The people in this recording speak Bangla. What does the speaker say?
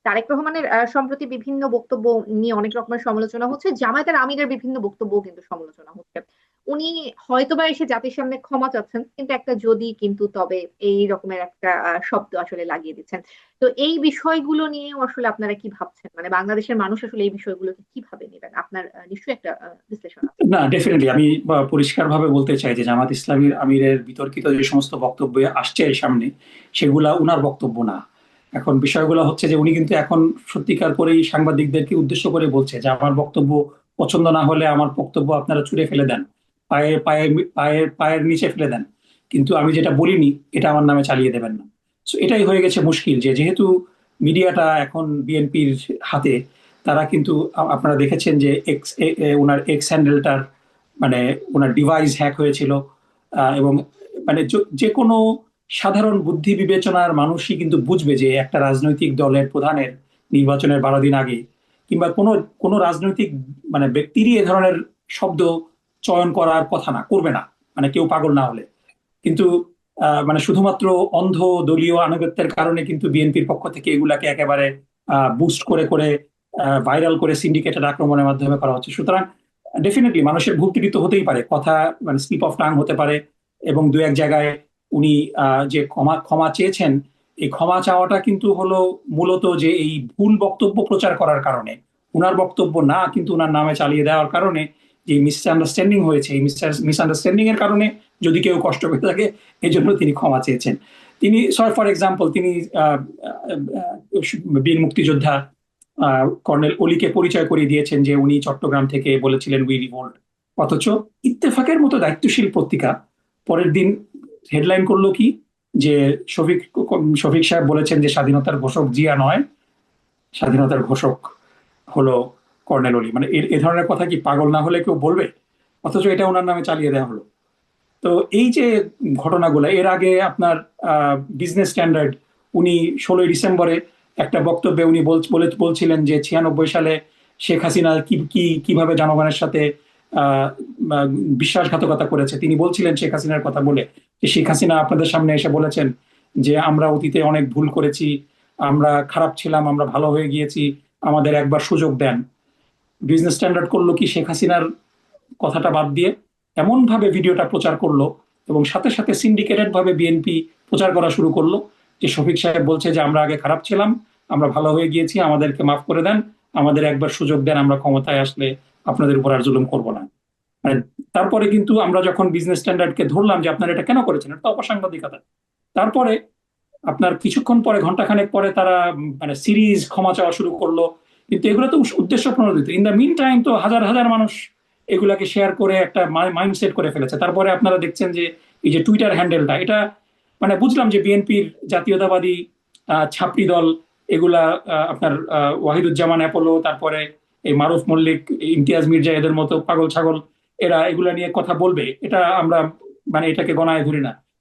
তারেক রহমানের সম্প্রতি বিভিন্ন বক্তব্য নিয়ে অনেক রকমের সমালোচনা হচ্ছে, জামায়াতের আমিরের বিভিন্ন বক্তব্যও কিন্তু সমালোচনা হচ্ছে। উনি হয়তোবা এসে জাতির সামনে ক্ষমা চাচ্ছেন, কিন্তু একটা যদি কিন্তু তবে এই রকমের একটা শব্দ আসলে লাগিয়ে দিচ্ছেন। তো এই বিষয়গুলো নিয়েও আসলে আপনারা কি ভাবছেন, মানে বাংলাদেশের মানুষ আসলে এই বিষয়গুলোকে কিভাবে নেবেন? আপনার নিশ্চয়ই একটা বিশ্লেষণ আছে। না, ডেফিনেটলি আমি পরিষ্কার ভাবে বলতে চাই যে জামাত ইসলামীর আমিরের বিতর্কিত যে সমস্ত বক্তব্য আসছে এই সামনে, সেগুলা উনার বক্তব্য না। এখন বিষয়গুলো হচ্ছে যে উনি কিন্তু এখন সত্যিকার করেই সাংবাদিকদেরকে উদ্দেশ্য করে বলছে যে আমার বক্তব্য পছন্দ না হলে আমার বক্তব্য আপনারা ছুঁড়ে ফেলে দেন, পায়ের পায়ের পায়ের পায়ের নিচে ফেলে দেন, কিন্তু আমি যেটা বলিনি এটা আমার নামে চালিয়ে দেবেন না। তো এটাই হয়ে গেছে মুশকিল, যে যেহেতু মিডিয়াটা এখন বিএনপির হাতে, তারা কিন্তু আপনারা দেখেছেন যে এক্স ওনার এক্স হ্যান্ডেলটার মানে ওনার ডিভাইস হ্যাক হয়েছিল। এবং মানে যে কোনো সাধারণ বুদ্ধি বিবেচনার মানুষই কিন্তু বুঝবে যে একটা রাজনৈতিক দলের প্রধানের নির্বাচনের 12 দিন আগে, কিংবা কোনো কোনো রাজনৈতিক মানে ব্যক্তিরই এ ধরনের শব্দ চয়ন করার কথা না, করবে না, মানে কেউ পাগল না হলে। কিন্তু মানে শুধুমাত্র অন্ধ দলীয় আনুগত্যের কারণে কিন্তু বিএনপির পক্ষ থেকে এগুলাকে একেবারে বুস্ট করে করে ভাইরাল করে সিন্ডিকেটেড আক্রমণের মাধ্যমে করা হচ্ছে। সুতরাং ডেফিনেটলি মানুষের ভুল ত্রুটি তো হতেই পারে, কথা মানে স্লিপ অফ টাং হতে পারে। এবং দু এক জায়গায় উনি যে ক্ষমা ক্ষমা চেয়েছেন, এই ক্ষমা চাওয়াটা কিন্তু হলো মূলত যে এই ভুল বক্তব্য প্রচার করার কারণে, উনার বক্তব্য না কিন্তু উনার নামে চালিয়ে দেওয়ার কারণে যে মিসআন্ডারস্ট্যান্ডিং হয়েছে, এই মিসআন্ডারস্ট্যান্ডিং এর কারণে যদি কেউ কষ্ট পেয়ে থাকে, এই জন্য তিনি ক্ষমা চেয়েছেন। তিনি ফর এক্সাম্পল তিনি বীর মুক্তিযোদ্ধা কর্নেল অলিকে পরিচয় করিয়ে দিয়েছেন যে উনি চট্টগ্রাম থেকে বলেছিলেন উই রিভোল্ট। অথচ ইত্তেফাকের মতো দায়িত্বশীল পত্রিকা পরের দিন হেডলাইন করলো কি, যে শফিক শফিক সাহেব বলেছেন যে স্বাধীনতার ঘোষক জিয়া নয়, স্বাধীনতার ঘোষক হলো কর্নেল অলি। মানে এ ধরনের কথা কি পাগল না হলে কেউ বলবে? অথচ এটা ওনার নামে চালিয়ে দেওয়া হলো। তো এই যে ঘটনাগুলো, এর আগে আপনার বিজনেস স্ট্যান্ডার্ড, উনি 16ই ডিসেম্বরে একটা বক্তব্যে উনি বলছিলেন যে 96 সালে শেখ হাসিনা কি কি কিভাবে জনগণের সাথে আহ, আহ, বিশ্বাসঘাতকতা করেছে। তিনি বলছিলেন শেখ হাসিনার কথা বলে যে শেখ হাসিনা আপনাদের সামনে এসে বলেছেন যে আমরা অতীতে অনেক ভুল করেছি, আমরা খারাপ ছিলাম, আমরা ভালো হয়ে গিয়েছি, আমাদের একবার সুযোগ দেন। বিজনেস স্ট্যান্ডার্ড করলো কি, শেখ হাসিনার কথাটা বাদ দিয়ে এমন ভাবে ভিডিওটা প্রচার করলো, এবং সাথে সাথে সিন্ডিকেটেড ভাবে বিএনপি প্রচার করা শুরু করলো যে শফিক সাহেব বলছে যে আমরা আগে খারাপ ছিলাম, আমরা ভালো হয়ে গিয়েছি, আমাদেরকে মাফ করে দেন, আমাদের একবার সুযোগ দেন, আমরা ক্ষমতায় আসলে আপনাদের উপর আর জুলুম করবো না। মানে তারপরে কিন্তু আমরা যখন বিজনেস স্ট্যান্ডার্ডকে ধরলাম যে আপনারা এটা কেন করেছেন, এটা তো অপসাংবাদিকতা, তারপরে আপনার কিছুক্ষণ পরে, ঘন্টাখানেক পরে তারা মানে সিরিজ ক্ষমা চাওয়া শুরু করলো। কিন্তু এগুলো তো উদ্দেশ্য প্রণোদিত। ইন দ্য মিন টাইম তো হাজার হাজার মানুষ এগুলাকে শেয়ার করে একটা মাইন্ডসেট করে ফেলেছে। তারপরে আপনারা দেখছেন যে এই যে টুইটার হ্যান্ডেলটা, এটা মানে বুঝলাম যে বিএনপির জাতীয়তাবাদী ছাপড়ি দল এগুলা, আপনার ওয়াহিদুজ্জামান অ্যাপোলো, তারপরে এই মারুফ মল্লিক, ইমতিয়াজ মির্জা, এদের মতো পাগল ছাগল, এরা এগুলা নিয়ে কথা বলবে, এটা আমরা মানে এটাকে গণায় ধরি না।